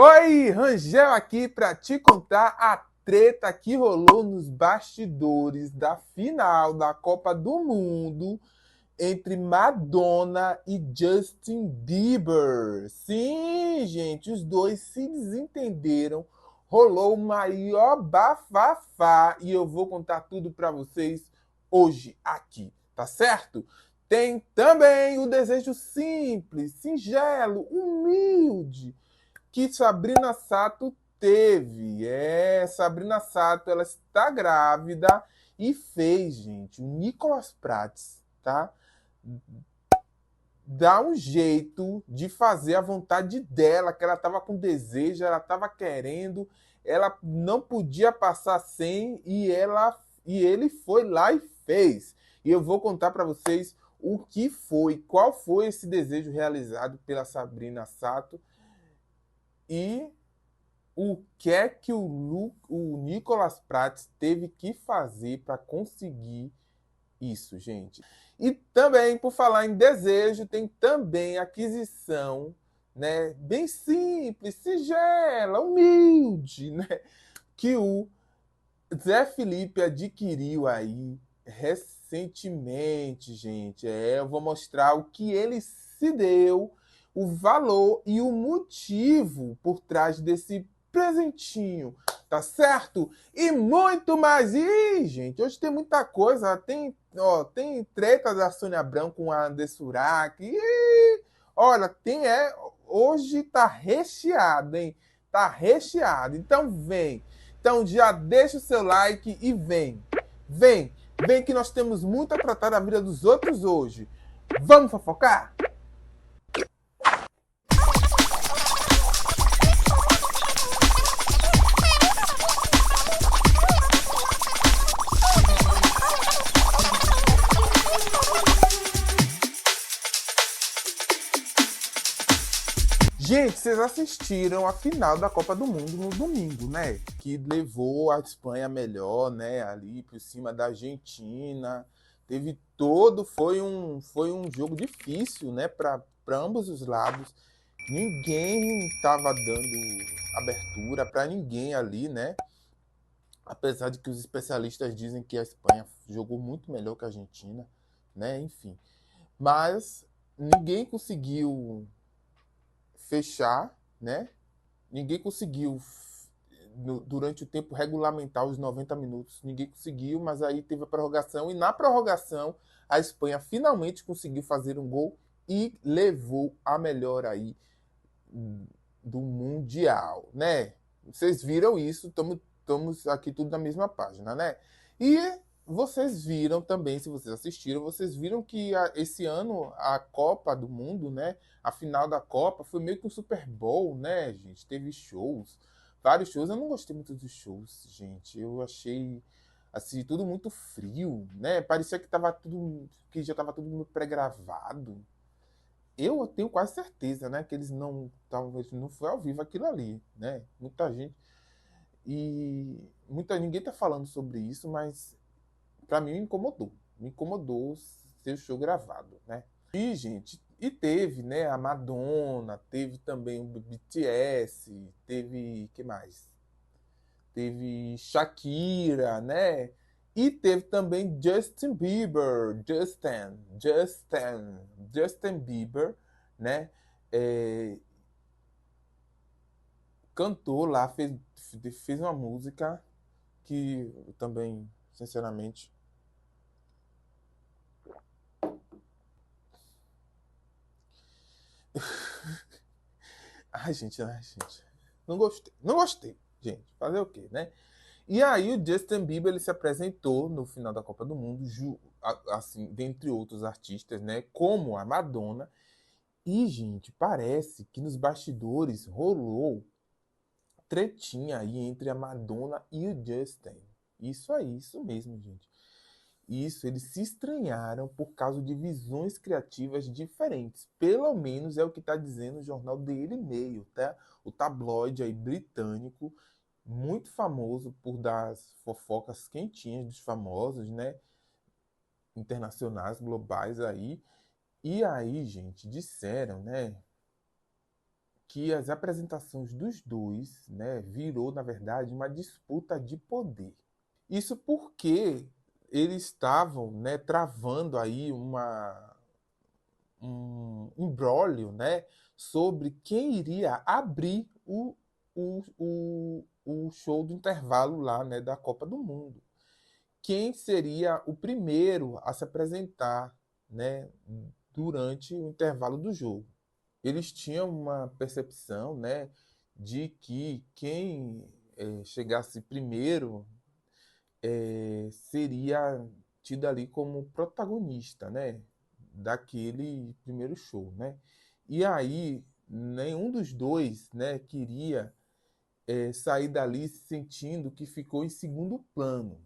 Oi, Rangel aqui para te contar a treta que rolou nos bastidores da final da Copa do Mundo entre Madonna e Justin Bieber. Sim, gente, os dois se desentenderam, rolou o maior bafafá e eu vou contar tudo para vocês hoje aqui, tá certo? Tem também o desejo simples, singelo, humilde que Sabrina Sato teve. Sabrina Sato, ela está grávida e fez, gente, o Nicolas Prates, tá? Dá um jeito de fazer a vontade dela, que ela estava com desejo, ela estava querendo, ela não podia passar sem e ele foi lá e fez. E eu vou contar para vocês o que foi, qual foi esse desejo realizado pela Sabrina Sato e o que é que o Nicolas Prates teve que fazer para conseguir isso, gente. E também, por falar em desejo, tem também aquisição, né, bem simples, singela, humilde, né, que o Zé Felipe adquiriu aí recentemente, gente. Eu vou mostrar o que ele se deu, o valor e o motivo por trás desse presentinho, tá certo? E muito mais. E, gente, hoje tem muita coisa. Tem treta da Sônia Abrão com a André Surak. Olha, hoje tá recheado, hein? Tá recheado. Então vem. Então já deixa o seu like e vem. Vem. Vem que nós temos muito a tratar da vida dos outros hoje. Vamos fofocar? Gente, vocês assistiram a final da Copa do Mundo no domingo, né? Que levou a Espanha melhor, né? Ali por cima da Argentina. Teve todo, foi um jogo difícil, né? Para ambos os lados. Ninguém estava dando abertura para ninguém ali, né? Apesar de que os especialistas dizem que a Espanha jogou muito melhor que a Argentina, né? Enfim. Mas ninguém conseguiu fechar, né? Ninguém conseguiu durante o tempo regulamentar os 90 minutos. Ninguém conseguiu, mas aí teve a prorrogação e na prorrogação a Espanha finalmente conseguiu fazer um gol e levou a melhor aí do mundial, né? Vocês viram isso? Estamos aqui tudo na mesma página, né? E vocês viram também, se vocês assistiram, vocês viram que esse ano a Copa do Mundo, né? A final da Copa foi meio que um Super Bowl, né, gente? Teve shows, vários shows. Eu não gostei muito dos shows, gente. Eu achei assim tudo muito frio, né? Parecia que já estava tudo muito pré-gravado. Eu tenho quase certeza, né, que eles talvez não foi ao vivo aquilo ali, né? Muita gente ninguém tá falando sobre isso, mas para mim me incomodou ser o show gravado, né? E gente, e teve, né, a Madonna, teve também o BTS, teve que mais? Teve Shakira, né? E teve também Justin Bieber, né? É, cantou lá, fez uma música que eu também, sinceramente. Ai, gente. Não gostei. Não gostei, gente. Fazer o quê, né? E aí o Justin Bieber ele se apresentou no final da Copa do Mundo, assim, dentre outros artistas, né? Como a Madonna. E, gente, parece que nos bastidores rolou tretinha aí entre a Madonna e o Justin. Isso aí, isso mesmo, gente. Isso, eles se estranharam por causa de visões criativas diferentes. Pelo menos é o que está dizendo o jornal Daily Mail, tá? O tabloide aí britânico, muito famoso por dar as fofocas quentinhas dos famosos, né? Internacionais, globais aí. E aí, gente, disseram, né? que as apresentações dos dois, né, virou, na verdade, uma disputa de poder. Isso porque eles estavam, né, travando aí um imbróglio, né, sobre quem iria abrir o show do intervalo lá, né, da Copa do Mundo. Quem seria o primeiro a se apresentar, né, durante o intervalo do jogo. Eles tinham uma percepção, né, de que quem chegasse primeiro seria tido ali como protagonista, né, daquele primeiro show, né? E aí nenhum dos dois, né, queria sair dali sentindo que ficou em segundo plano.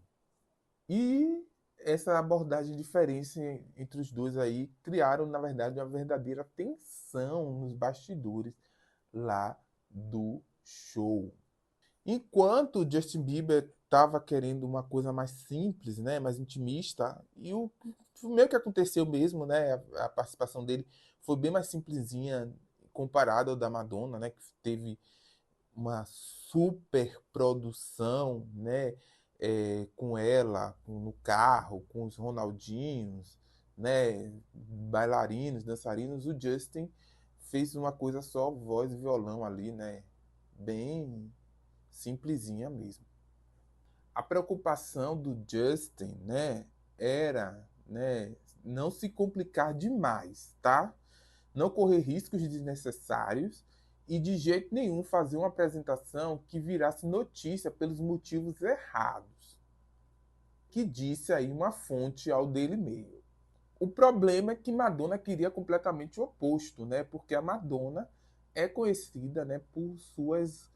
E essa abordagem diferente entre os dois aí criaram, na verdade, uma verdadeira tensão nos bastidores lá do show. Enquanto o Justin Bieber estava querendo uma coisa mais simples, né, mais intimista, e o meio que aconteceu mesmo, né, a participação dele foi bem mais simplesinha comparado ao da Madonna, né, que teve uma super produção, né, com ela, no carro, com os Ronaldinhos, né, bailarinos, dançarinos. O Justin fez uma coisa só, voz e violão ali, né, bem simplesinha mesmo. A preocupação do Justin, né, era, né, não se complicar demais, tá? Não correr riscos desnecessários e de jeito nenhum fazer uma apresentação que virasse notícia pelos motivos errados, que disse aí uma fonte ao Daily Mail. O problema é que Madonna queria completamente o oposto, né? Porque a Madonna é conhecida, né, por suas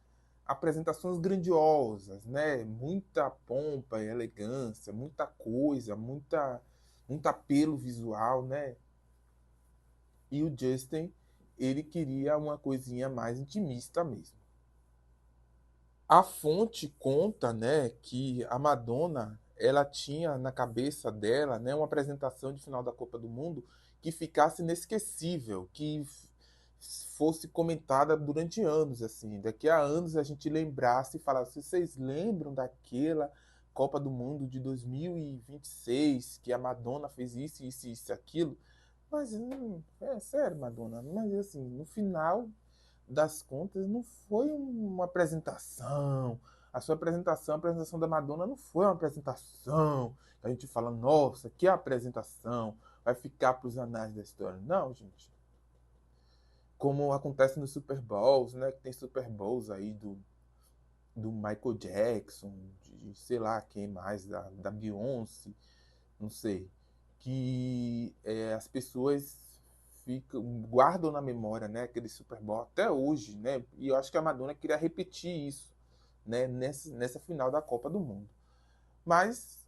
apresentações grandiosas, né? Muita pompa e elegância, muita coisa, muito apelo visual, né? E o Justin, ele queria uma coisinha mais intimista mesmo. A fonte conta, né, que a Madonna, ela tinha na cabeça dela, né, uma apresentação de final da Copa do Mundo que ficasse inesquecível, que fosse comentada durante anos, assim. Daqui a anos a gente lembrasse e falasse: vocês lembram daquela Copa do Mundo de 2026, que a Madonna fez isso, isso, isso, aquilo? Mas, é sério, Madonna, mas assim, no final das contas, não foi uma apresentação. A apresentação da Madonna não foi uma apresentação. A gente fala, nossa, que apresentação, vai ficar para os anais da história. Não, gente. Como acontece nos Super Bowls, né? Que tem Super Bowls aí do Michael Jackson, de sei lá quem mais, da Beyoncé, não sei, que as pessoas guardam na memória, né, aquele Super Bowl até hoje, né? E eu acho que a Madonna queria repetir isso, né, nessa final da Copa do Mundo. Mas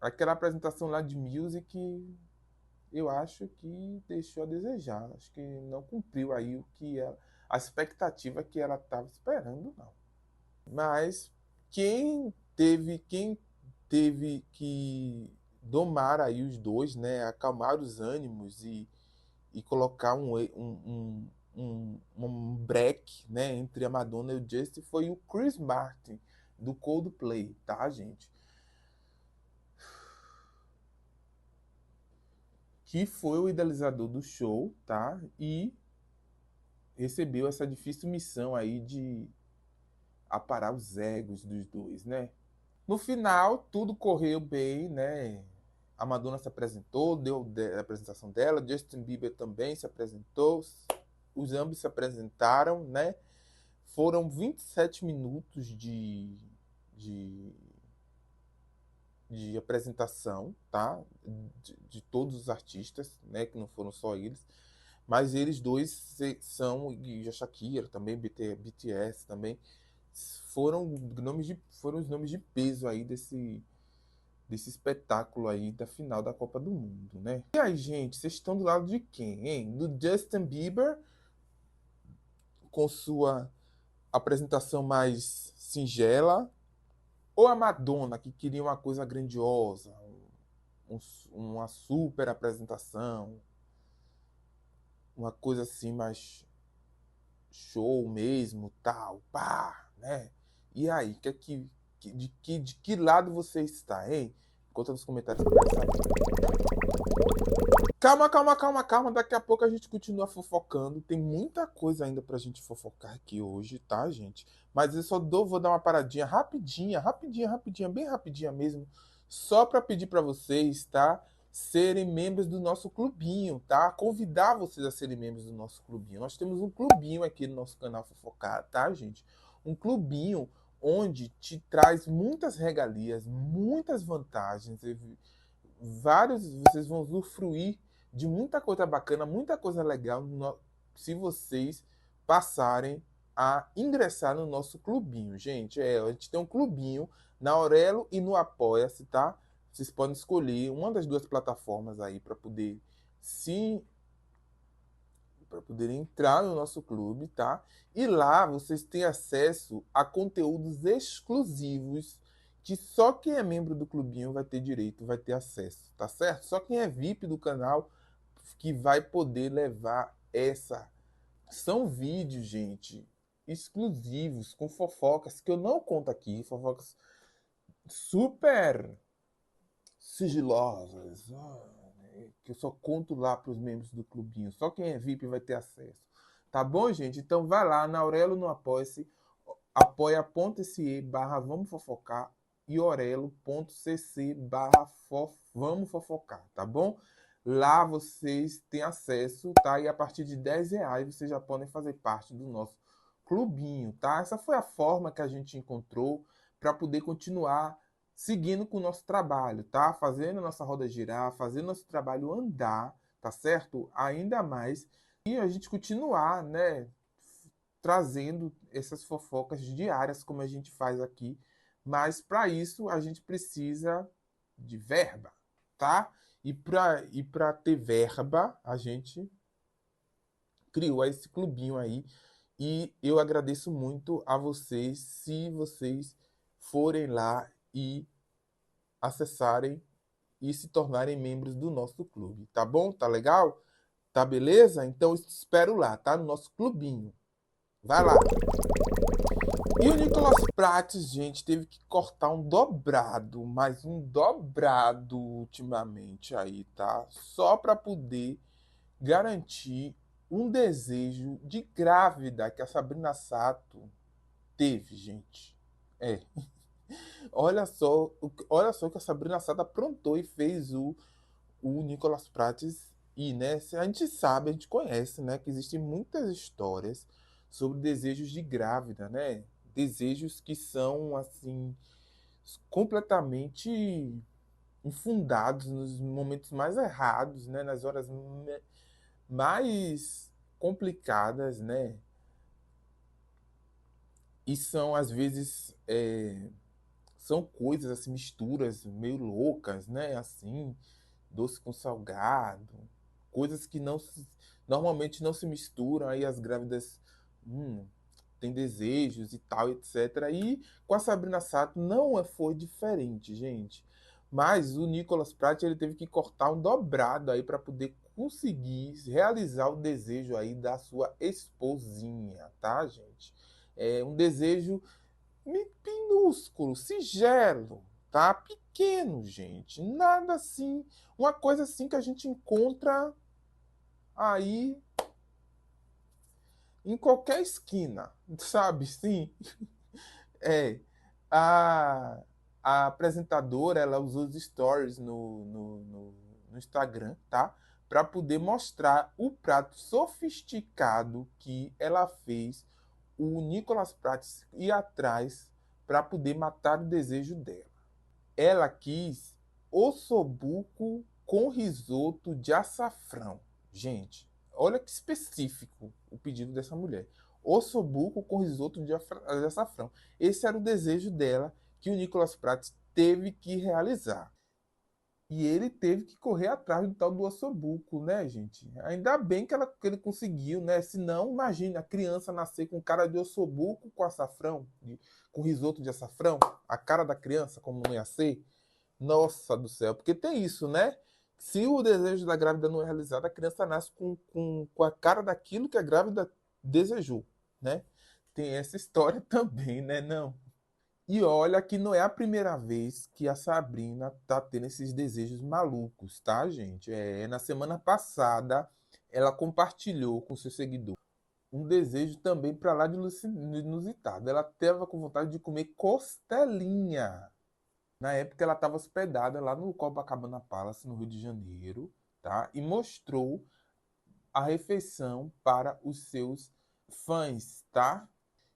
aquela apresentação lá de Music, eu acho que deixou a desejar. Acho que não cumpriu aí a expectativa que ela estava esperando, não. Mas quem teve que domar aí os dois, né, acalmar os ânimos e colocar um break, né, entre a Madonna e o Justin foi o Chris Martin do Coldplay, tá, gente? Que foi o idealizador do show, tá? E recebeu essa difícil missão aí de aparar os egos dos dois, né? No final, tudo correu bem, né? A Madonna se apresentou, deu a apresentação dela, Justin Bieber também se apresentou, os ambos se apresentaram, né? Foram 27 minutos de, de apresentação, tá? De todos os artistas, né? Que não foram só eles. Mas eles dois são, e a Shakira também, BTS também, foram os nomes de peso aí desse espetáculo aí da final da Copa do Mundo, né? E aí, gente, vocês estão do lado de quem, hein? Do Justin Bieber, com sua apresentação mais singela, ou a Madonna, que queria uma coisa grandiosa, uma super apresentação, uma coisa assim mais show mesmo, tal, pá, né? E aí, de que lado você está, hein? Conta nos comentários que eu quero saber. Calma, calma, calma, calma. Daqui a pouco a gente continua fofocando. Tem muita coisa ainda pra gente fofocar aqui hoje, tá, gente? Mas eu vou dar uma paradinha rapidinha, rapidinha, rapidinha, bem rapidinha mesmo, só pra pedir pra vocês, tá? Serem membros do nosso clubinho, tá? Convidar vocês a serem membros do nosso clubinho. Nós temos um clubinho aqui no nosso canal Fofocar, tá, gente? Um clubinho onde te traz muitas regalias, muitas vantagens, vocês vão usufruir de muita coisa bacana, muita coisa legal se vocês passarem a ingressar no nosso clubinho, gente. A gente tem um clubinho na Aurelo e no Apoia-se, tá? Vocês podem escolher uma das duas plataformas aí para poder se para poder entrar no nosso clube, tá? E lá vocês têm acesso a conteúdos exclusivos que só quem é membro do clubinho vai ter direito, vai ter acesso, tá certo? Só quem é VIP do canal que vai poder levar essa. São vídeos, gente, exclusivos, com fofocas que eu não conto aqui, fofocas super sigilosas, que eu só conto lá para os membros do clubinho. Só quem é VIP vai ter acesso. Tá bom, gente? Então vai lá na Aurelo no Apoia-se, apoia.se/vamos fofocar e orelo.cc/vamos fofocar, tá bom? Lá vocês têm acesso, tá? E a partir de R$ 10 vocês já podem fazer parte do nosso clubinho, tá? Essa foi a forma que a gente encontrou para poder continuar seguindo com o nosso trabalho, tá? Fazendo a nossa roda girar, fazendo nosso trabalho andar, tá certo? Ainda mais. E a gente continuar, né? Trazendo essas fofocas diárias como a gente faz aqui. Mas para isso a gente precisa de verba, tá? E para ter verba, a gente criou esse clubinho aí. E eu agradeço muito a vocês se vocês forem lá e acessarem e se tornarem membros do nosso clube, tá bom? Tá legal? Tá beleza? Então eu te espero lá, tá? No nosso clubinho. Vai lá. E o Nicolas Prates, gente, teve que cortar um dobrado, mas um dobrado ultimamente aí, tá? Só para poder garantir um desejo de grávida que a Sabrina Sato teve, gente. É. Olha só que a Sabrina Sato aprontou e fez o Nicolas Prates ir, né? A gente sabe, a gente conhece, né? Que existem muitas histórias sobre desejos de grávida, né? Desejos que são, assim, completamente infundados nos momentos mais errados, né? Nas horas mais complicadas, né? E são, às vezes, são coisas, assim, misturas meio loucas, né? Assim, doce com salgado, coisas que normalmente não se misturam, aí as grávidas têm desejos e tal, etc. E com a Sabrina Sato não foi diferente, gente. Mas o Nicolas Pratt ele teve que cortar um dobrado aí para poder conseguir realizar o desejo aí da sua esposinha, tá, gente? É um desejo minúsculo, singelo, tá? Pequeno, gente. Nada assim, uma coisa assim que a gente encontra aí em qualquer esquina, sabe? Sim. É. A, a apresentadora, ela usou os stories no Instagram, tá? Para poder mostrar o prato sofisticado que ela fez o Nicolas Prates ir atrás para poder matar o desejo dela. Ela quis ossobuco com risoto de açafrão. Gente, olha que específico o pedido dessa mulher. Ossobuco com risoto de açafrão. Esse era o desejo dela que o Nicolas Prates teve que realizar. E ele teve que correr atrás do tal do ossobuco, né, gente? Ainda bem que ele conseguiu, né? Senão, imagina a criança nascer com cara de ossobuco com açafrão, com risoto de açafrão, a cara da criança, como não ia ser. Nossa do céu, porque tem isso, né? Se o desejo da grávida não é realizado, a criança nasce com a cara daquilo que a grávida desejou. né? Tem essa história também, né? Não. E olha que não é a primeira vez que a Sabrina tá tendo esses desejos malucos, tá, gente? Na semana passada ela compartilhou com seu seguidor um desejo também para lá de inusitado. Ela teve com vontade de comer costelinha. Na época ela estava hospedada lá no Copacabana Palace, no Rio de Janeiro, tá? E mostrou a refeição para os seus fãs, tá?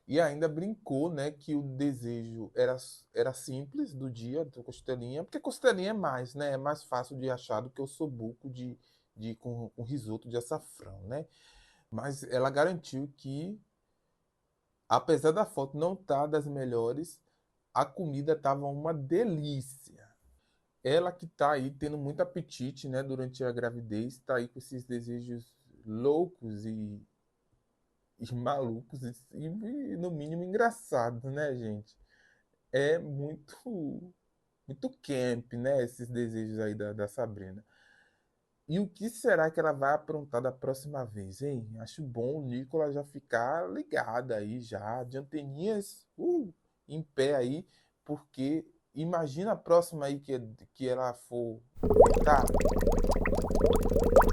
E ainda brincou, né, que o desejo era simples do dia do costelinha, porque costelinha é mais, né, é mais fácil de achar do que o sobuco com risoto de açafrão, né? Mas ela garantiu que, apesar da foto não estar das melhores, a comida estava uma delícia. Ela que está aí tendo muito apetite, né, durante a gravidez, está aí com esses desejos loucos e malucos e, no mínimo, engraçado, né, gente? É muito camp, né, esses desejos aí da Sabrina. E o que será que ela vai aprontar da próxima vez, hein? Acho bom o Nicolas já ficar ligado aí, já, de anteninhas em pé aí, porque imagina a próxima aí que ela for inventar.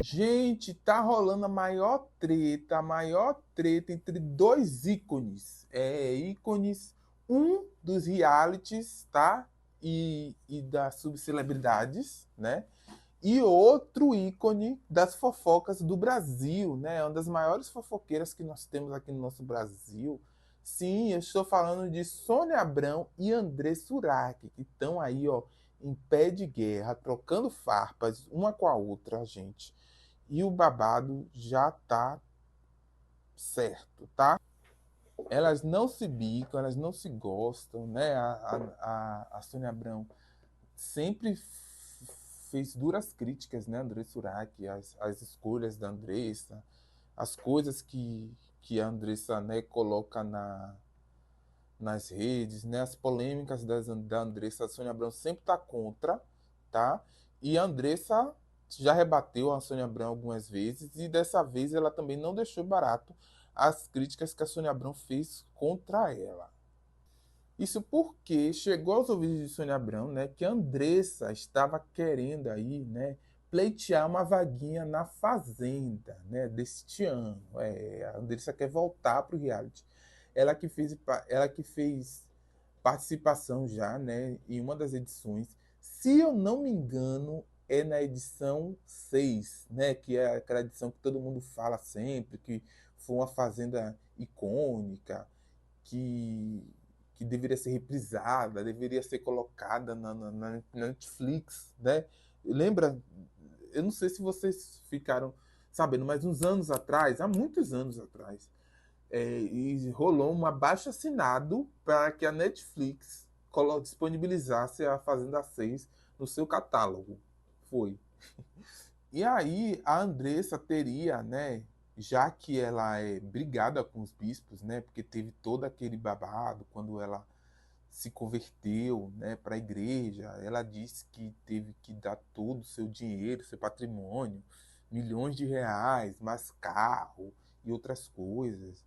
Gente, tá rolando a maior treta entre dois ícones. Ícones, um dos realities, tá? E das subcelebridades, né? E outro ícone das fofocas do Brasil, né? Uma das maiores fofoqueiras que nós temos aqui no nosso Brasil. Sim, eu estou falando de Sônia Abrão e André Surak, que estão aí, ó, em pé de guerra, trocando farpas uma com a outra, gente. E o babado já tá certo, tá? Elas não se bicam, elas não se gostam, né? A Sônia Abrão sempre fez duras críticas, né, André Surak, as escolhas da Andressa, as coisas que a Andressa, né, coloca nas redes, né, as polêmicas da Andressa, a Sônia Abrão sempre está contra, tá? E a Andressa já rebateu a Sônia Abrão algumas vezes e dessa vez ela também não deixou barato as críticas que a Sônia Abrão fez contra ela. Isso porque chegou aos ouvidos de Sônia Abrão, né, que a Andressa estava querendo aí, né, pleitear uma vaguinha na Fazenda, né, deste ano. A Andressa quer voltar para o reality. Ela que fez participação já, né, em uma das edições. Se eu não me engano, é na edição 6, né, que é aquela edição que todo mundo fala sempre, que foi uma fazenda icônica, que, que deveria ser reprisada, deveria ser colocada na Netflix, né? Lembra? Eu não sei se vocês ficaram sabendo, mas uns anos atrás, há muitos anos atrás, e rolou um abaixo-assinado para que a Netflix disponibilizasse a Fazenda 6 no seu catálogo. Foi. E aí a Andressa teria, né, já que ela é brigada com os bispos, né, porque teve todo aquele babado quando ela se converteu, né, para a igreja, ela disse que teve que dar todo o seu dinheiro, seu patrimônio, milhões de reais, mais carro e outras coisas.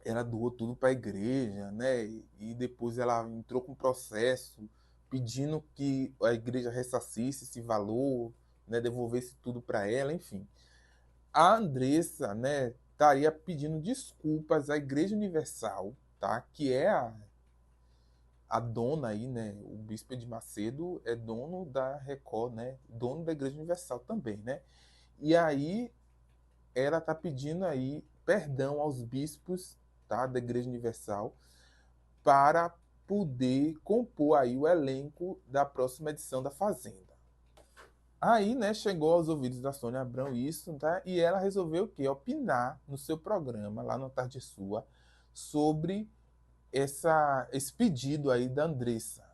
Ela doou tudo para a igreja, né? E depois ela entrou com um processo pedindo que a igreja ressarcisse esse valor, né? Devolvesse tudo para ela, enfim. A Andressa, né, estaria pedindo desculpas à Igreja Universal, tá? Que é a dona aí, né? O bispo de Macedo é dono da Record, né? Dono da Igreja Universal também, né? E aí ela tá pedindo aí perdão aos bispos, tá, da Igreja Universal para poder compor aí o elenco da próxima edição da Fazenda. Aí, né, chegou aos ouvidos da Sônia Abrão isso, tá? E ela resolveu o quê? Opinar no seu programa, lá no Tarde Sua, sobre esse pedido aí da Andressa.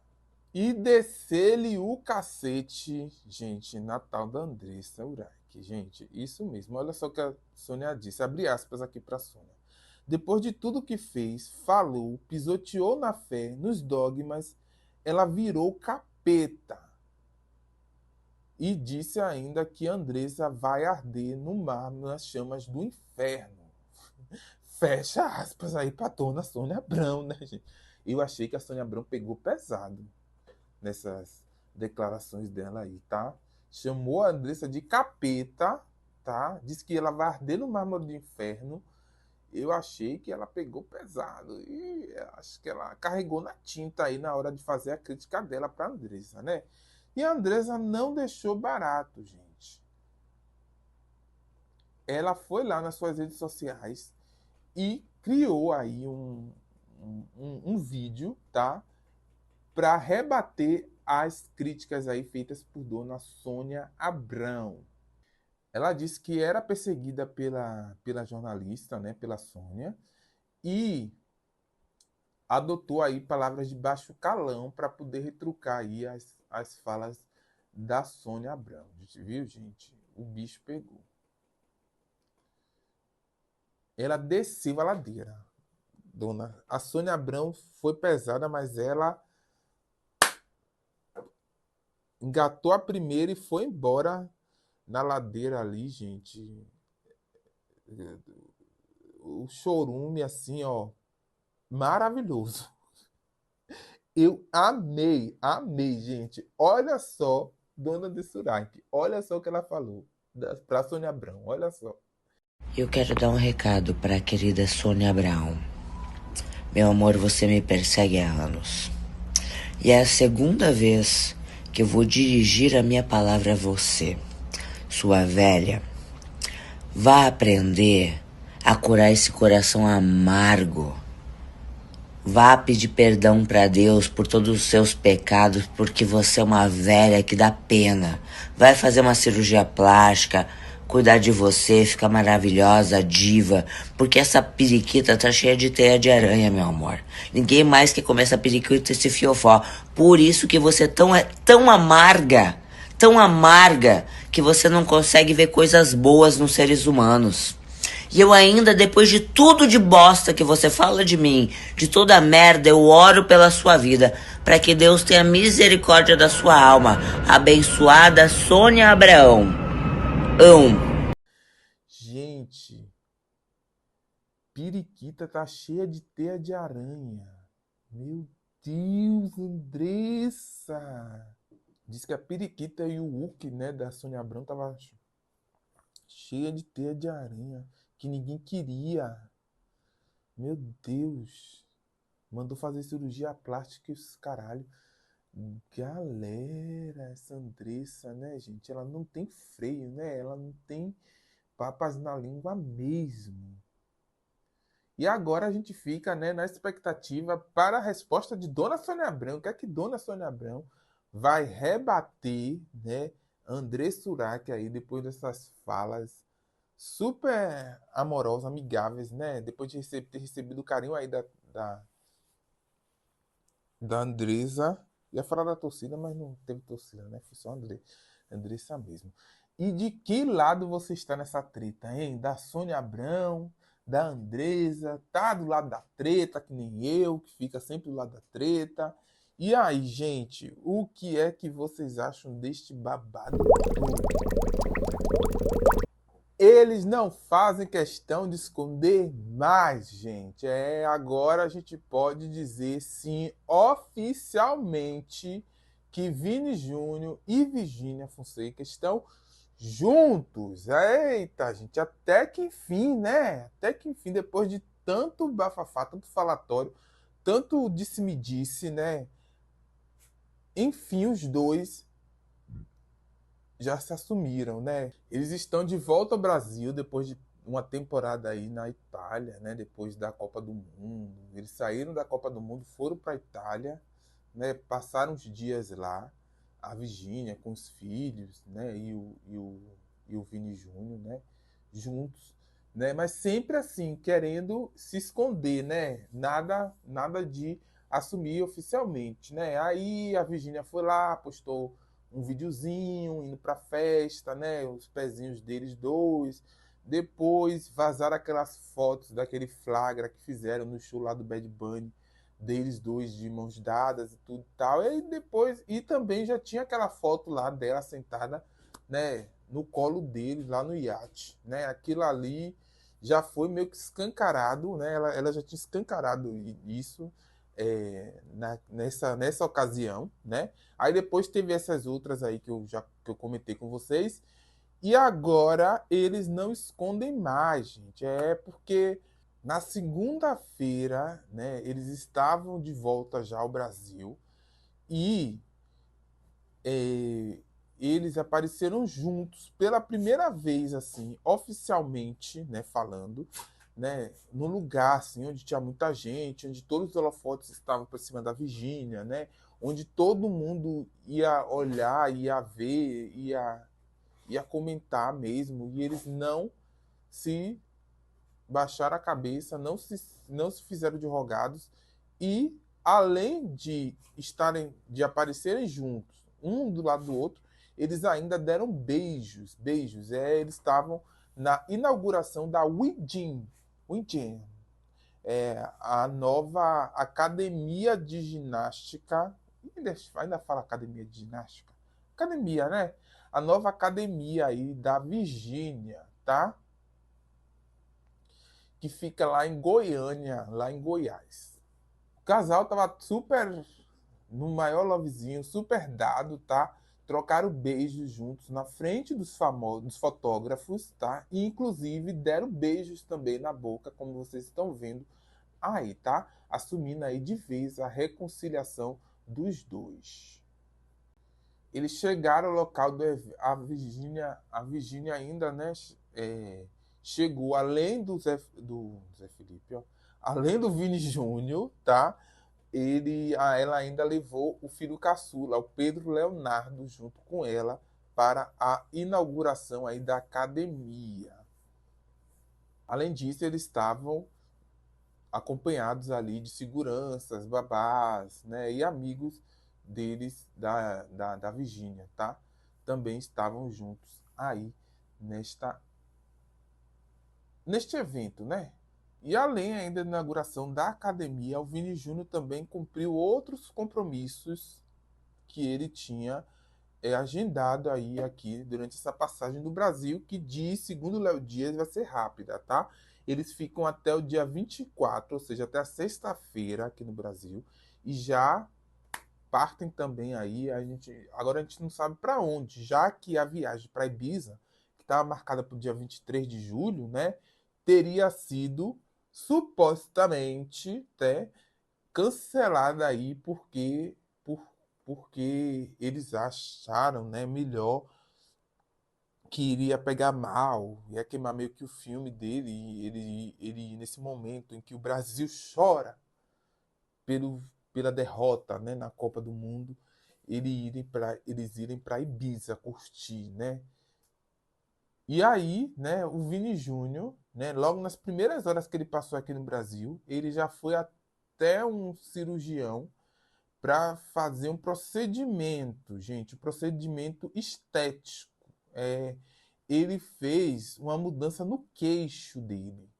E descer-lhe o cacete, gente, Natal da Andressa Urach. Gente, isso mesmo. Olha só o que a Sônia disse. Abre aspas aqui para a Sônia. Depois de tudo que fez, falou, pisoteou na fé, nos dogmas, ela virou capeta. E disse ainda que Andressa vai arder no mar nas chamas do inferno. fecha aspas aí pra dona Sônia Abrão, né, gente? Eu achei que a Sônia Abrão pegou pesado nessas declarações dela aí, tá? Chamou a Andressa de capeta, tá? Disse que ela vai arder no mármore do inferno. Eu achei que ela pegou pesado e acho que ela carregou na tinta aí na hora de fazer a crítica dela para Andressa, né? E a Andressa não deixou barato, gente. Ela foi lá nas suas redes sociais e criou aí um vídeo, tá? Para rebater as críticas aí feitas por dona Sônia Abrão. Ela disse que era perseguida pela jornalista, né, pela Sônia, e adotou aí palavras de baixo calão para poder retrucar aí as falas da Sônia Abrão. Viu, gente? O bicho pegou. Ela desceu a ladeira. A Sônia Abrão foi pesada, mas ela engatou a primeira e foi embora na ladeira ali, gente. O chorume, assim, ó, maravilhoso. Eu amei, gente. Olha só, dona de Surak, olha só o que ela falou pra Sônia Abrão, olha só. Eu quero dar um recado para a querida Sônia Abrão. Meu amor, você me persegue há anos. E é a segunda vez que eu vou dirigir a minha palavra a você, sua velha. Vá aprender a curar esse coração amargo. Vá pedir perdão para Deus por todos os seus pecados, porque você é uma velha que dá pena. Vai fazer uma cirurgia plástica, cuidar de você, ficar maravilhosa, diva, porque essa periquita tá cheia de teia de aranha, meu amor. Ninguém mais quer comer essa periquita, esse fiofó. Por isso que você é tão amarga, que você não consegue ver coisas boas nos seres humanos. E eu ainda, depois de tudo de bosta que você fala de mim, de toda a merda, eu oro pela sua vida, para que Deus tenha misericórdia da sua alma. Abençoada Sônia Abraão. Gente, periquita tá cheia de teia de aranha. Meu Deus, Andressa! Diz que a periquita e o Hulk, né, da Sônia Abrão tava cheia de teia de aranha, que ninguém queria. Meu Deus. Mandou fazer cirurgia plástica e os caralho. Galera, essa Andressa, né, gente? Ela não tem freio, né? Ela não tem papas na língua mesmo. E agora a gente fica, né, na expectativa para a resposta de Dona Sônia Abrão. O que é que Dona Sônia Abrão vai rebater, né, André Surak aí depois dessas falas super amorosas, amigáveis, né? Depois de ter recebido o carinho aí da Andresa. Ia falar da torcida, mas não teve torcida, né? Foi só Andressa mesmo. E de que lado você está nessa treta, hein? Da Sônia Abrão, da Andresa, tá do lado da treta, que nem eu, que fica sempre do lado da treta. E aí, gente, o que é que vocês acham deste babado todo? Eles não fazem questão de esconder mais, gente. Agora a gente pode dizer sim, oficialmente, que Vini Júnior e Virgínia Fonseca estão juntos. Eita, gente, até que enfim, né? Até que enfim, depois de tanto bafafá, tanto falatório, tanto disse-me-disse, né? Enfim, os dois já se assumiram, né? Eles estão de volta ao Brasil depois de uma temporada aí na Itália, né? Depois da Copa do Mundo. Eles saíram da Copa do Mundo, foram para a Itália, né? Passaram uns dias lá, a Virgínia com os filhos, né? E o Vini Júnior, né? Juntos, né? Mas sempre assim, querendo se esconder, né? Nada de assumir oficialmente, né? Aí a Virgínia foi lá, postou um videozinho indo pra festa, né? Os pezinhos deles dois. Depois vazaram aquelas fotos daquele flagra que fizeram no show lá do Bad Bunny, deles dois de mãos dadas e tudo e tal. E depois, e também já tinha aquela foto lá dela sentada, né, no colo deles lá no iate, né? Aquilo ali já foi meio que escancarado, né? Ela já tinha escancarado isso nessa ocasião, né? Aí depois teve essas outras aí que eu comentei com vocês. E agora eles não escondem mais, gente. É porque na segunda-feira, né, eles estavam de volta já ao Brasil e é, eles apareceram juntos pela primeira vez, assim, oficialmente, né, falando, né, no lugar, assim, onde tinha muita gente, onde todos os holofotes estavam por cima da Virgínia, né, onde todo mundo ia olhar, ia ver, ia comentar mesmo, e eles não se baixaram a cabeça, não se fizeram de rogados, e além de aparecerem juntos, um do lado do outro, eles ainda deram beijos. Eles estavam na inauguração da Wijin, a nova academia de ginástica. Ainda fala academia de ginástica? Academia, né? A nova academia aí da Virgínia, tá? Que fica lá em Goiânia, lá em Goiás. O casal tava super no maior lovezinho, super dado, tá? Trocaram beijos juntos na frente dos famosos, dos fotógrafos, tá? E inclusive deram beijos também na boca, como vocês estão vendo aí, tá? Assumindo aí de vez a reconciliação dos dois. Eles chegaram ao local a Virgínia ainda, né, chegou além do Zé Felipe, ó, além do Vini Júnior, tá? Ela ainda levou o filho caçula, o Pedro Leonardo, junto com ela para a inauguração aí da academia. Além disso, eles estavam acompanhados ali de seguranças, babás, né, e amigos deles da Virgínia, tá? Também estavam juntos aí nesta neste evento, né? E além ainda da inauguração da academia, o Vini Júnior também cumpriu outros compromissos que ele tinha agendado aí aqui durante essa passagem do Brasil, que diz, segundo o Léo Dias, vai ser rápida, tá? Eles ficam até o dia 24, ou seja, até a sexta-feira aqui no Brasil, e já partem também aí, agora a gente não sabe para onde, já que a viagem para Ibiza, que estava marcada para o dia 23 de julho, né, teria sido supostamente, né, cancelada aí por, porque eles acharam, né, melhor, que iria pegar mal, ia queimar meio que o filme dele, e ele nesse momento em que o Brasil chora pelo, pela derrota, né, na Copa do Mundo, eles irem para Ibiza curtir, né? E aí, né, o Vini Júnior, né, logo nas primeiras horas que ele passou aqui no Brasil, ele já foi até um cirurgião para fazer um procedimento, gente, um procedimento estético. É, ele fez uma mudança no queixo dele.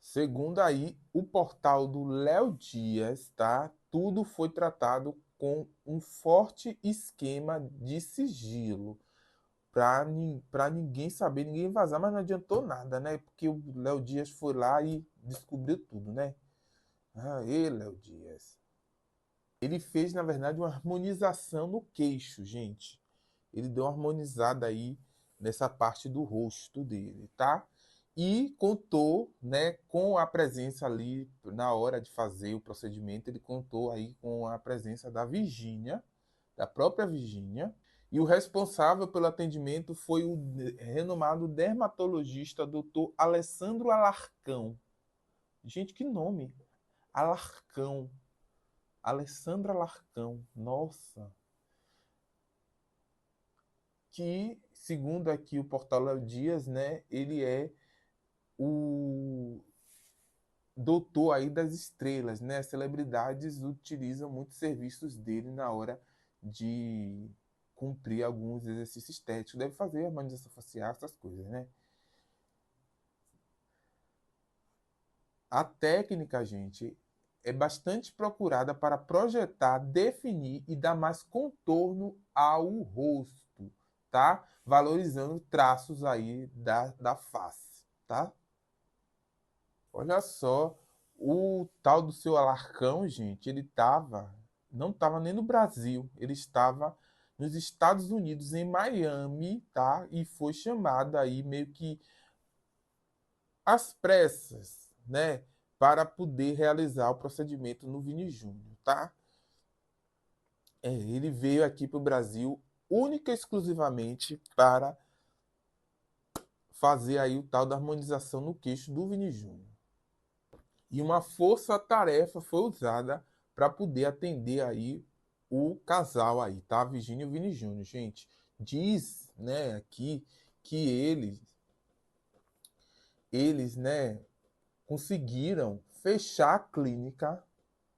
Segundo aí o portal do Léo Dias, tá? Tudo foi tratado com um forte esquema de sigilo para ninguém saber, ninguém vazar, mas não adiantou nada, né? Porque o Léo Dias foi lá e descobriu tudo, né? Ah, Léo Dias. Ele fez, na verdade, uma harmonização no queixo, gente. Ele deu uma harmonizada aí nessa parte do rosto dele, tá? E contou, né, com a presença ali na hora de fazer o procedimento, ele contou aí com a presença da Virgínia, da própria Virgínia, e o responsável pelo atendimento foi o renomado dermatologista Dr. Alessandro Alarcão. Gente, que nome! Alarcão. Alessandra Alarcão. Nossa. Que, segundo aqui o portal Léo Dias, né, ele é o doutor aí das estrelas, né? As celebridades utilizam muitos serviços dele na hora de cumprir alguns exercícios estéticos. Deve fazer harmonização facial, essas coisas, né? A técnica, gente, é bastante procurada para projetar, definir e dar mais contorno ao rosto, tá? Valorizando traços aí da face, tá? Olha só, o tal do seu Alarcão, gente, não estava nem no Brasil, ele estava nos Estados Unidos, em Miami, tá? E foi chamado aí meio que às pressas, né? Para poder realizar o procedimento no Vini Júnior, tá? Ele veio aqui para o Brasil única e exclusivamente para fazer aí o tal da harmonização no queixo do Vini Júnior. E uma força-tarefa foi usada para poder atender aí o casal aí, tá? Virgínia e o Vini Júnior, gente. Diz, né, aqui que eles, né, conseguiram fechar a clínica.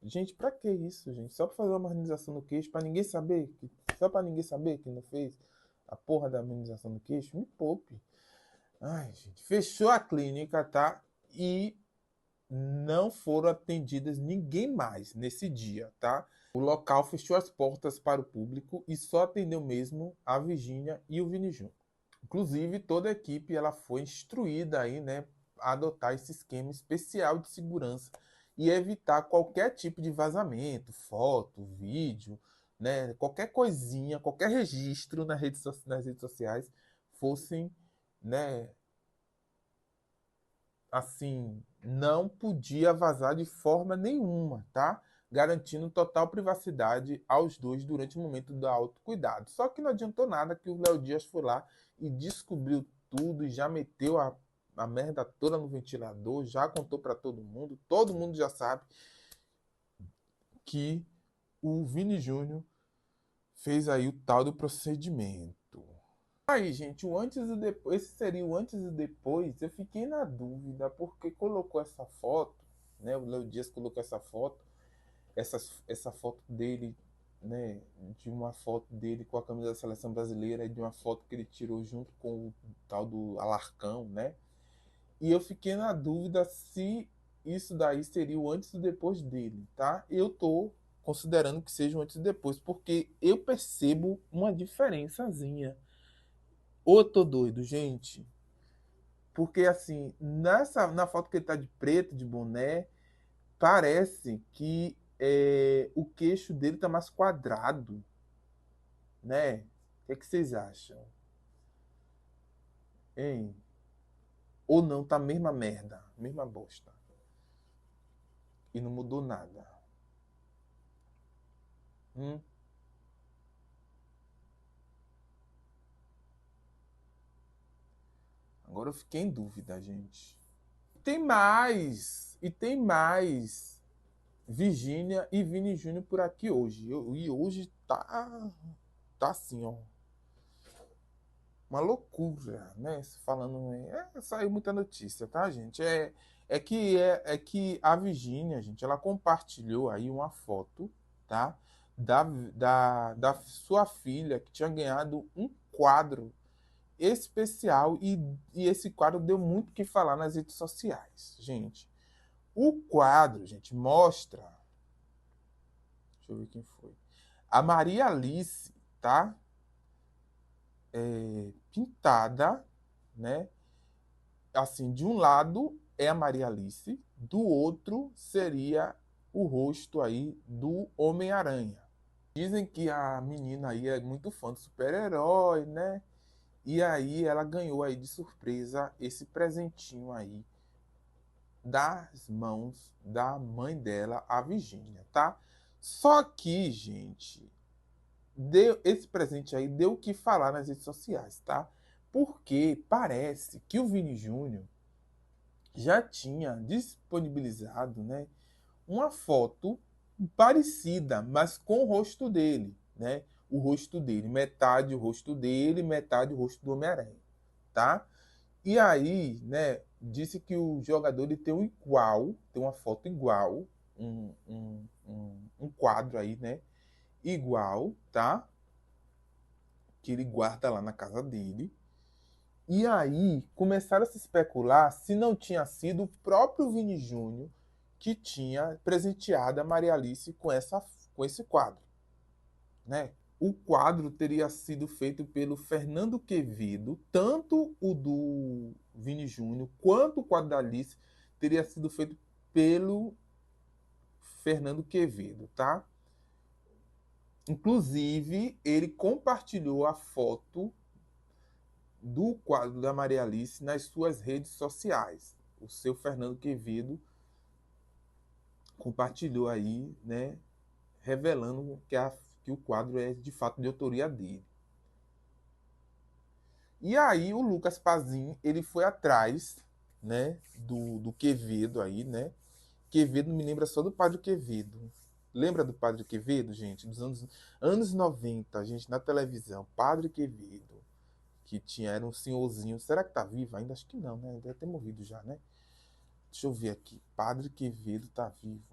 Gente, para que isso, gente? Só para fazer uma harmonização no queixo, para ninguém saber, só para ninguém saber que não fez a porra da harmonização no queixo? Me poupe. Ai, gente, fechou a clínica, tá? E não foram atendidas ninguém mais nesse dia, tá? O local fechou as portas para o público e só atendeu mesmo a Virgínia e o Vini Júnior. Inclusive, toda a equipe ela foi instruída aí, né, a adotar esse esquema especial de segurança e evitar qualquer tipo de vazamento, foto, vídeo, né, qualquer coisinha, qualquer registro nas redes sociais fossem, né, assim, não podia vazar de forma nenhuma, tá? Garantindo total privacidade aos dois durante o momento do autocuidado. Só que não adiantou nada que o Léo Dias foi lá e descobriu tudo e já meteu a merda toda no ventilador, já contou para todo mundo já sabe que o Vini Júnior fez aí o tal do procedimento. Aí, gente, o antes e depois, esse seria o antes e depois. Eu fiquei na dúvida porque colocou essa foto, né? O Léo Dias colocou essa foto, essa foto dele, né? De uma foto dele com a camisa da seleção brasileira e de uma foto que ele tirou junto com o tal do Alarcão, né? E eu fiquei na dúvida se isso daí seria o antes e depois dele, tá? Eu tô considerando que seja o antes e depois, porque eu percebo uma diferençazinha. Ô, tô doido, gente. Porque assim, na foto que ele tá de preto, de boné, parece que o queixo dele tá mais quadrado, né? O que, é que vocês acham? Hein? Ou não, tá a mesma merda, mesma bosta. E não mudou nada. Hum? Agora eu fiquei em dúvida, gente. Tem mais! E tem mais Virgínia e Vini Júnior por aqui hoje. E hoje tá assim, ó. Uma loucura, né? Falando, saiu muita notícia, tá, gente? É que a Virgínia, gente, ela compartilhou aí uma foto, tá? Da sua filha que tinha ganhado um quadro especial e esse quadro deu muito o que falar nas redes sociais, gente. O quadro, gente, mostra. Deixa eu ver quem foi. A Maria Alice, tá? Pintada, né? Assim, de um lado é a Maria Alice, do outro seria o rosto aí do Homem-Aranha. Dizem que a menina aí é muito fã do super-herói, né? E aí ela ganhou aí de surpresa esse presentinho aí das mãos da mãe dela, a Virgínia, tá? Só que, gente, esse presente aí deu o que falar nas redes sociais, tá? Porque parece que o Vini Júnior já tinha disponibilizado, né, uma foto parecida, mas com o rosto dele, né? O rosto dele, metade o rosto dele, metade o rosto do Homem-Aranha, tá? E aí, né, disse que o jogador ele tem um igual, tem uma foto igual, um quadro aí, né? Igual, tá? Que ele guarda lá na casa dele. E aí começaram a se especular se não tinha sido o próprio Vini Júnior que tinha presenteado a Maria Alice com esse quadro, né? O quadro teria sido feito pelo Fernando Quevedo, tanto o do Vini Júnior quanto o quadro da Alice teria sido feito pelo Fernando Quevedo, tá? Inclusive, ele compartilhou a foto do quadro da Maria Alice nas suas redes sociais. O seu Fernando Quevedo compartilhou aí, né, revelando que o quadro é de fato de autoria dele. E aí o Lucas Pazin, ele foi atrás, né, do Quevedo aí, né? Quevedo me lembra só do Padre Quevedo. Lembra do Padre Quevedo, gente? Dos anos 90, gente, na televisão. Padre Quevedo, que tinha, era um senhorzinho. Será que tá vivo ainda? Acho que não, né? Deve ter morrido já, né? Deixa eu ver aqui. Padre Quevedo tá vivo.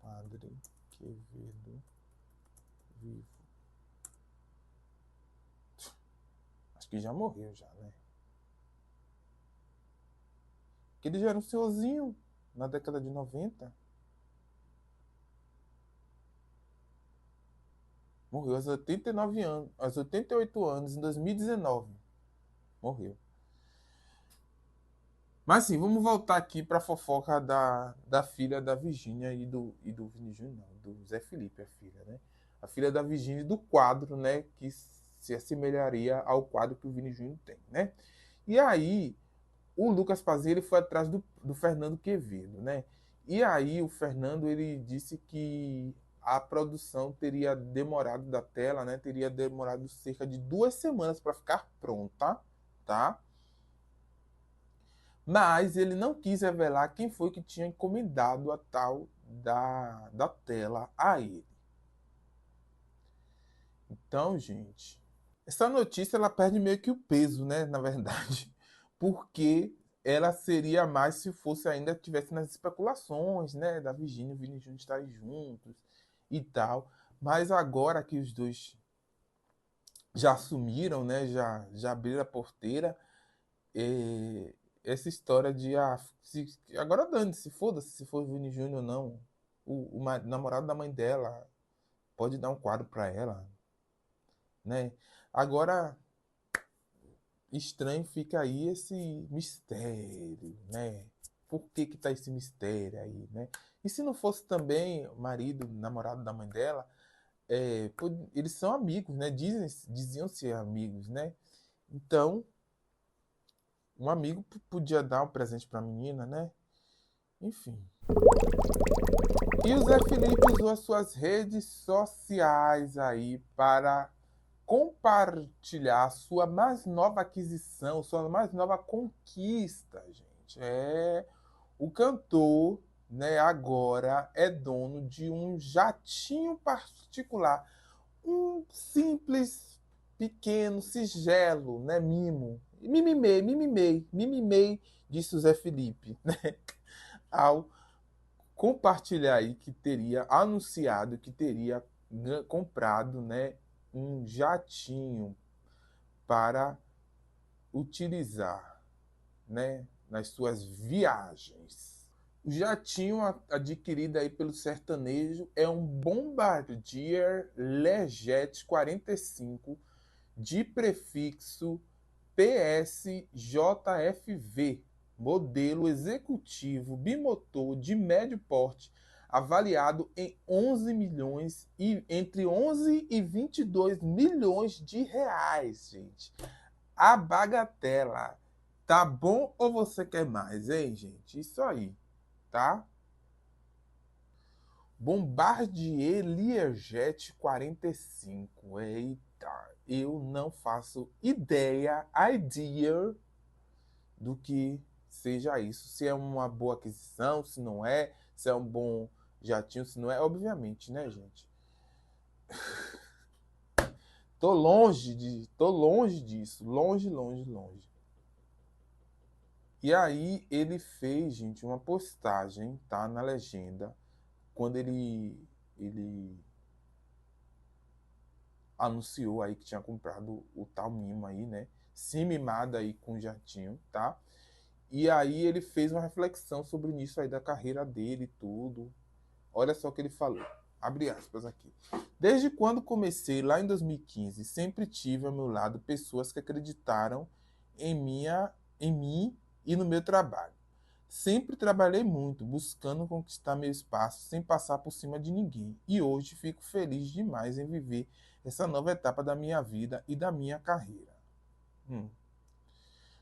Padre Quevedo vivo. Acho que já morreu já, né? Que ele já era um senhorzinho na década de 90. Morreu aos 89 anos, aos 88 anos, em 2019. Morreu. Mas sim, vamos voltar aqui para a fofoca da filha da Virgínia e do Vini Júnior, não, do Zé Felipe, a filha, né? A filha da Virgínia do quadro, né? Que se assemelharia ao quadro que o Vini Júnior tem, né? E aí, o Lucas Pazzini, ele foi atrás do Fernando Quevedo, né? E aí, o Fernando, ele disse que a produção teria demorado da tela, né? Teria demorado cerca de 2 semanas para ficar pronta, tá? Mas ele não quis revelar quem foi que tinha encomendado a tal da tela a ele. Então, gente, essa notícia ela perde meio que o peso, né? Na verdade, porque ela seria mais se fosse ainda tivesse nas especulações, né? Da Virgínia e o Vini Júnior estarem juntos e tal. Mas agora que os dois já assumiram, né? Já abriram a porteira. É, essa história de agora dane-se, foda-se se for Vini Júnior ou não. O namorado da mãe dela pode dar um quadro para ela, né? Agora estranho fica aí esse mistério, né? Por que que tá esse mistério aí, né? E se não fosse também o marido, namorado da mãe dela, eles são amigos, né? Diziam ser amigos, né? Então, um amigo podia dar um presente para a menina, né? Enfim. E o Zé Felipe usou as suas redes sociais aí para compartilhar sua mais nova aquisição, sua mais nova conquista, gente. O cantor, né, agora é dono de um jatinho particular, um simples, pequeno, sigelo, né, mimo. Mimimei, disse o Zé Felipe, né, ao compartilhar aí que teria anunciado que teria comprado, né, um jatinho para utilizar, né, nas suas viagens. O jatinho adquirido aí pelo sertanejo é um Bombardier Learjet 45 de prefixo PSJFV, modelo executivo bimotor de médio porte, avaliado em 11 milhões e entre 11 e 22 milhões de reais, gente. A bagatela. Tá bom ou você quer mais, hein, gente? Isso aí, tá? Bombardier Learjet 45. Eita, eu não faço idea do que seja isso. Se é uma boa aquisição, se não é, se é um bom jatinho, se não é, obviamente, né, gente? Tô longe disso, longe, longe, longe. E aí ele fez, gente, uma postagem, tá, na legenda, quando ele anunciou aí que tinha comprado o tal mimo aí, né? Se mimada aí com o jatinho, tá? E aí ele fez uma reflexão sobre isso aí da carreira dele e tudo. Olha só o que ele falou. Abre aspas aqui. Desde quando comecei lá em 2015, sempre tive ao meu lado pessoas que acreditaram em mim e no meu trabalho. Sempre trabalhei muito, buscando conquistar meu espaço sem passar por cima de ninguém. E hoje fico feliz demais em viver essa nova etapa da minha vida e da minha carreira. Hum.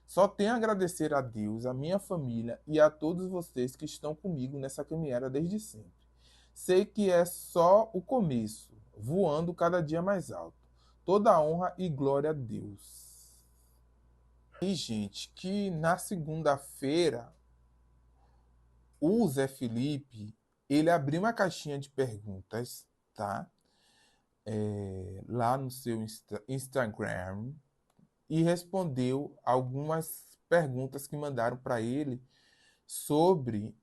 Só tenho a agradecer a Deus, a minha família e a todos vocês que estão comigo nessa caminhada desde sempre. Sei que é só o começo, voando cada dia mais alto. Toda honra e glória a Deus. E, gente, que na segunda-feira, o Zé Felipe, ele abriu uma caixinha de perguntas, tá? Lá no seu Instagram e respondeu algumas perguntas que mandaram para ele sobre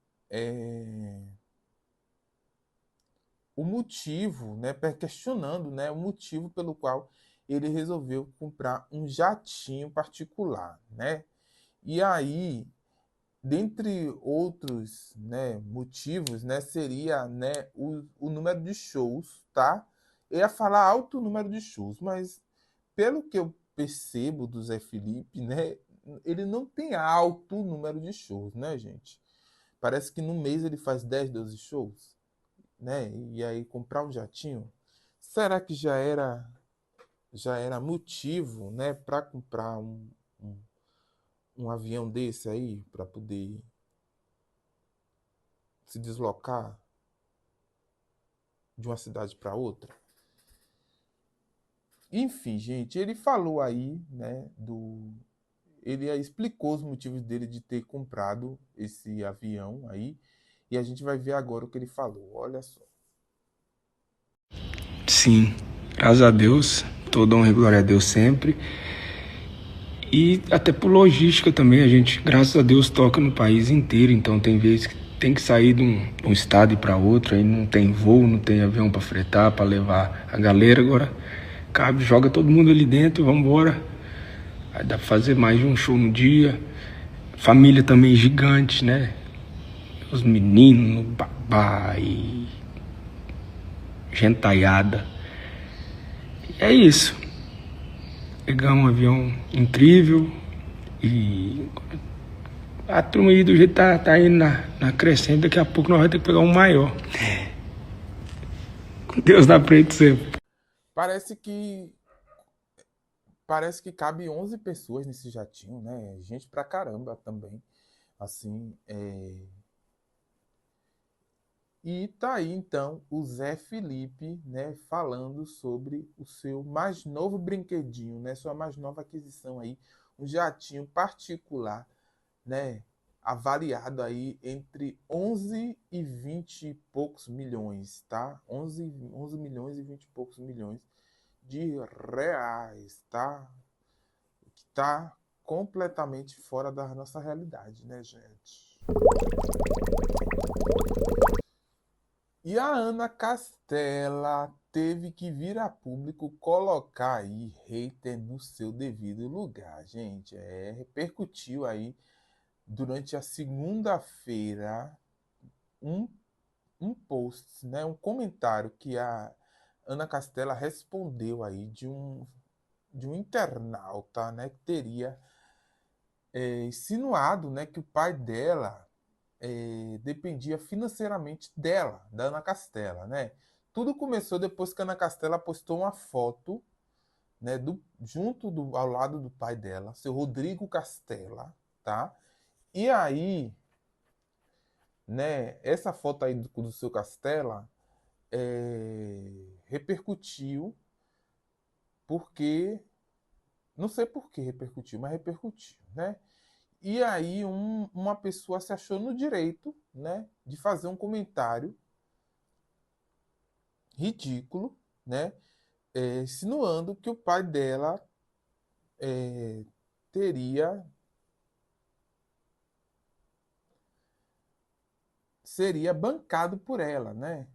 o motivo, né, questionando, né, o motivo pelo qual ele resolveu comprar um jatinho particular, né? E aí, dentre outros, né, motivos, né, seria, né, o número de shows, tá? Eu ia falar alto número de shows, mas pelo que eu percebo do Zé Felipe, né, ele não tem alto número de shows, né, gente? Parece que no mês ele faz 10, 12 shows, né? E aí comprar um jatinho, será que já era motivo, né, para comprar um, um avião desse aí para poder se deslocar de uma cidade para outra? Enfim, gente, ele falou aí, né, ele explicou os motivos dele de ter comprado esse avião aí, e a gente vai ver agora o que ele falou. Olha só. Sim, graças a Deus, toda honra e glória a Deus sempre. E até por logística também, a gente, graças a Deus, toca no país inteiro, então tem vezes que tem que sair de um estado e para outro, aí não tem voo, não tem avião para fretar, para levar a galera, agora cabe, joga todo mundo ali dentro, vamos embora. Aí dá pra fazer mais de um show no dia. Família também gigante, né? Os meninos, babá e gentaiada. E é isso. Pegar um avião incrível e a turma aí do jeito tá indo na crescente, daqui a pouco nós vamos ter que pegar um maior. Com Deus na frente sempre. Parece que parece que cabe 11 pessoas nesse jatinho, né? Gente pra caramba também. Assim, E tá aí então o Zé Felipe, né, falando sobre o seu mais novo brinquedinho, né, sua mais nova aquisição aí, um jatinho particular, né, avaliado aí entre 11 e 20 e poucos milhões, tá? 11 milhões e 20 e poucos milhões de reais, tá? Que tá completamente fora da nossa realidade, né, gente? E a Ana Castela teve que vir a público colocar aí hater no seu devido lugar, gente. Repercutiu aí durante a segunda-feira um, um post, né, um comentário que a Ana Castela respondeu aí de um internauta, né, que teria insinuado, né, que o pai dela dependia financeiramente dela, da Ana Castela, né? Tudo começou depois que a Ana Castela postou uma foto, né, ao lado do pai dela, seu Rodrigo Castela, tá? E aí, né, essa foto aí do seu Castela repercutiu porque, não sei por que repercutiu, mas repercutiu, né? E aí uma pessoa se achou no direito, né, de fazer um comentário ridículo, né, insinuando que o pai dela é, teria seria bancado por ela, né?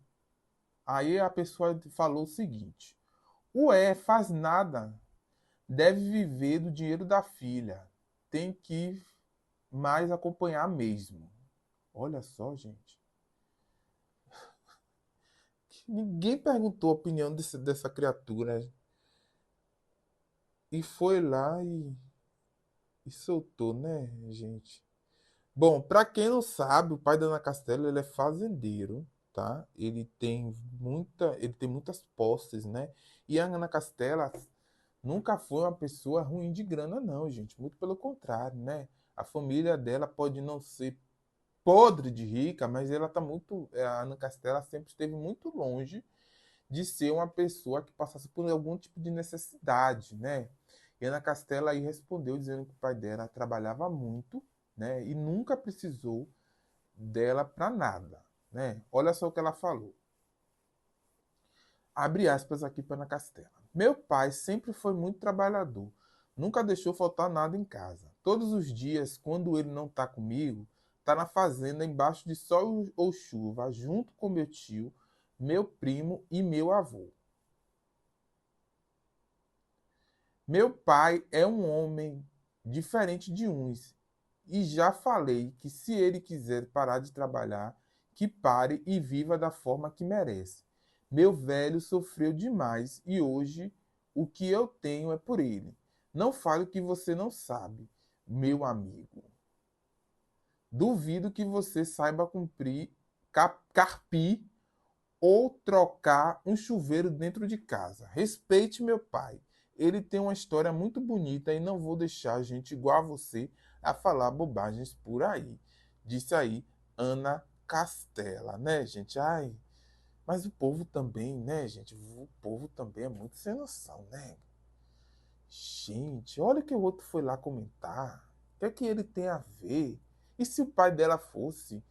Aí a pessoa falou o seguinte: ué, faz nada, deve viver do dinheiro da filha, tem que mais acompanhar mesmo. Olha só, gente. Ninguém perguntou a opinião dessa criatura. E foi lá e soltou, né, gente? Bom, para quem não sabe, o pai da Ana Castela, ele é fazendeiro, tá? Ele tem muitas posses, né? E a Ana Castela nunca foi uma pessoa ruim de grana, não, gente. Muito pelo contrário, né? A família dela pode não ser podre de rica, mas ela tá muito. A Ana Castela sempre esteve muito longe de ser uma pessoa que passasse por algum tipo de necessidade, né? E Ana Castela aí respondeu dizendo que o pai dela trabalhava muito, né? E nunca precisou dela para nada, né? Olha só o que ela falou. Abre aspas aqui para Ana Castela. Meu pai sempre foi muito trabalhador. Nunca deixou faltar nada em casa. Todos os dias, quando ele não está comigo, está na fazenda embaixo de sol ou chuva, junto com meu tio, meu primo e meu avô. Meu pai é um homem diferente de uns e já falei que se ele quiser parar de trabalhar, que pare e viva da forma que merece. Meu velho sofreu demais e hoje o que eu tenho é por ele. Não fale o que você não sabe, meu amigo. Duvido que você saiba carpir ou trocar um chuveiro dentro de casa. Respeite meu pai. Ele tem uma história muito bonita e não vou deixar gente igual a você a falar bobagens por aí. Disse aí Ana Castela, né, gente? Ai, mas o povo também, né, gente? O povo também é muito sem noção, né? Gente, olha que o outro foi lá comentar. O que é que ele tem a ver? E se o pai dela fosse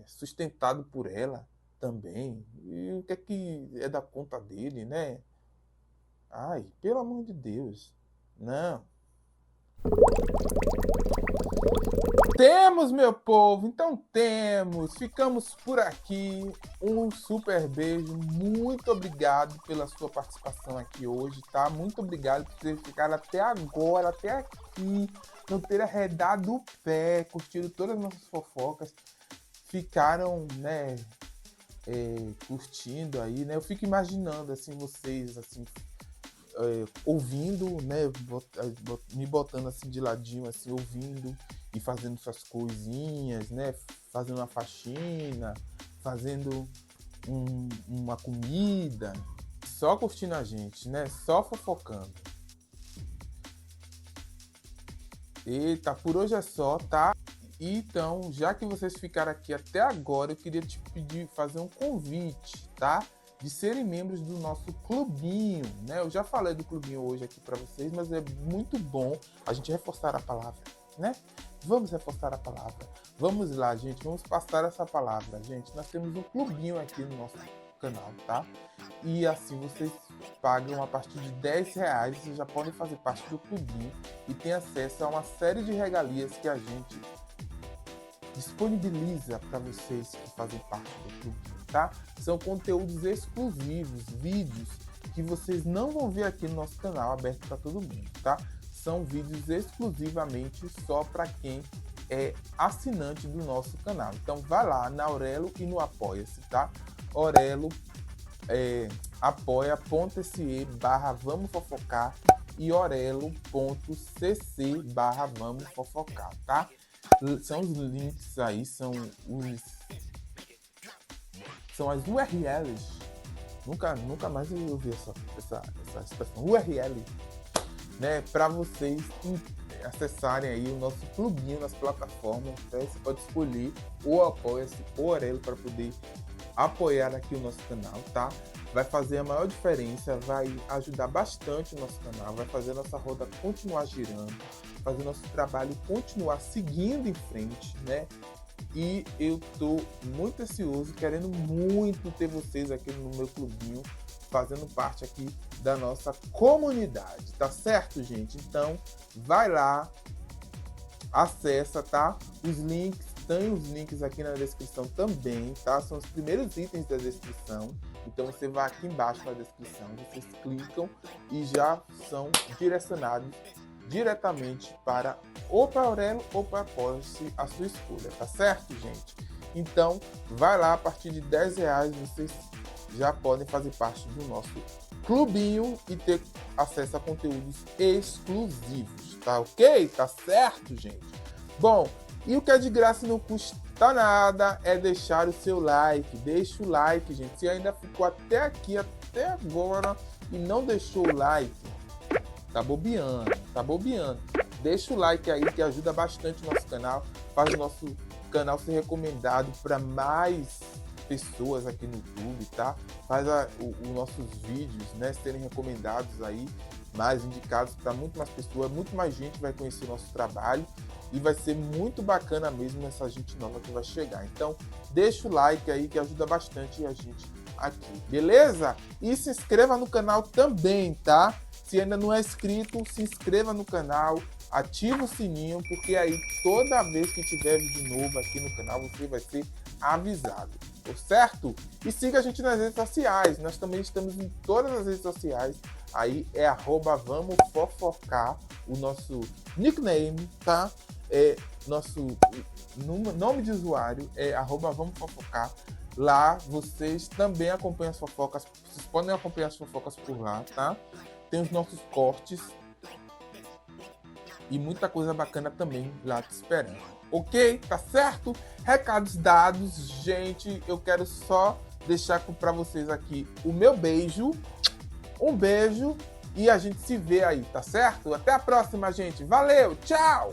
sustentado por ela também? E o que é que é da conta dele, né? Ai, pelo amor de Deus. Não. Temos, meu povo, então temos. Ficamos por aqui. Um super beijo. Muito obrigado pela sua participação aqui hoje, tá? Muito obrigado por ter ficado até agora, até aqui. Não ter arredado o pé, curtido todas as nossas fofocas. Ficaram, né, curtindo aí, né? Eu fico imaginando, assim, vocês, assim, ouvindo, né, me botando assim de ladinho, assim, ouvindo e fazendo suas coisinhas, né, fazendo uma faxina, fazendo uma comida, só curtindo a gente, né, só fofocando. Eita, por hoje é só, tá? Então, já que vocês ficaram aqui até agora, eu queria te pedir, fazer um convite, tá? De serem membros do nosso clubinho, né? Eu já falei do clubinho hoje aqui para vocês, mas é muito bom a gente reforçar a palavra, né? Vamos reforçar a palavra. Vamos lá, gente, vamos passar essa palavra, gente. Nós temos um clubinho aqui no nosso canal, tá? E assim vocês pagam a partir de R$10, vocês já podem fazer parte do clubinho e tem acesso a uma série de regalias que a gente disponibiliza para vocês que fazem parte do clube, tá? São conteúdos exclusivos, vídeos que vocês não vão ver aqui no nosso canal aberto para todo mundo, tá? São vídeos exclusivamente só para quem é assinante do nosso canal. Então vai lá na Aurelo e no Apoia-se, tá? Aurelo apoia.se/vamos fofocar e orelo.cc/vamos fofocar, tá? São os links aí, são as URLs. Nunca mais eu ouvi essa expressão, URL, né? Para vocês acessarem aí o nosso clubinho nas plataformas, né? Você pode escolher ou Apoia-se ou Orelo para poder apoiar aqui o nosso canal, tá? Vai fazer a maior diferença, vai ajudar bastante o nosso canal, vai fazer a nossa roda continuar girando, fazer o nosso trabalho continuar seguindo em frente, né? E eu tô muito ansioso, querendo muito ter vocês aqui no meu clubinho, fazendo parte aqui da nossa comunidade, tá certo, gente? Então, vai lá, acessa, tá? Tem os links aqui na descrição também, tá? São os primeiros itens da descrição. Então você vai aqui embaixo na descrição, vocês clicam e já são direcionados diretamente para ou para Aurelo ou para Policy, a sua escolha, tá certo, gente? Então, vai lá, a partir de R$10 vocês já podem fazer parte do nosso clubinho e ter acesso a conteúdos exclusivos, tá ok? Tá certo, gente? Bom, e o que é de graça e não custa nada é deixar o seu like. Deixa o like, gente. Se ainda ficou até aqui, até agora, e não deixou o like, tá bobeando, tá bobeando. Deixa o like aí que ajuda bastante o nosso canal, faz o nosso canal ser recomendado para mais pessoas aqui no YouTube, tá? Faz os nossos vídeos, né, serem recomendados aí, mais indicados para muito mais pessoas, muito mais gente vai conhecer o nosso trabalho e vai ser muito bacana mesmo essa gente nova que vai chegar. Então, deixa o like aí que ajuda bastante a gente aqui, beleza? E se inscreva no canal também, tá? Se ainda não é inscrito, se inscreva no canal, ativa o sininho, porque aí toda vez que tiver vídeo novo aqui no canal, você vai ser avisado, certo? E siga a gente nas redes sociais, nós também estamos em todas as redes sociais, aí é @vamosfofocar, o nosso nickname, tá? Nosso nome de usuário é @vamosfofocar. Lá vocês também acompanham as fofocas, vocês podem acompanhar as fofocas por lá, tá? Tem os nossos cortes e muita coisa bacana também lá te esperando. Ok? Tá certo? Recados dados, gente. Eu quero só deixar para vocês aqui o meu beijo. Um beijo e a gente se vê aí, tá certo? Até a próxima, gente. Valeu, tchau!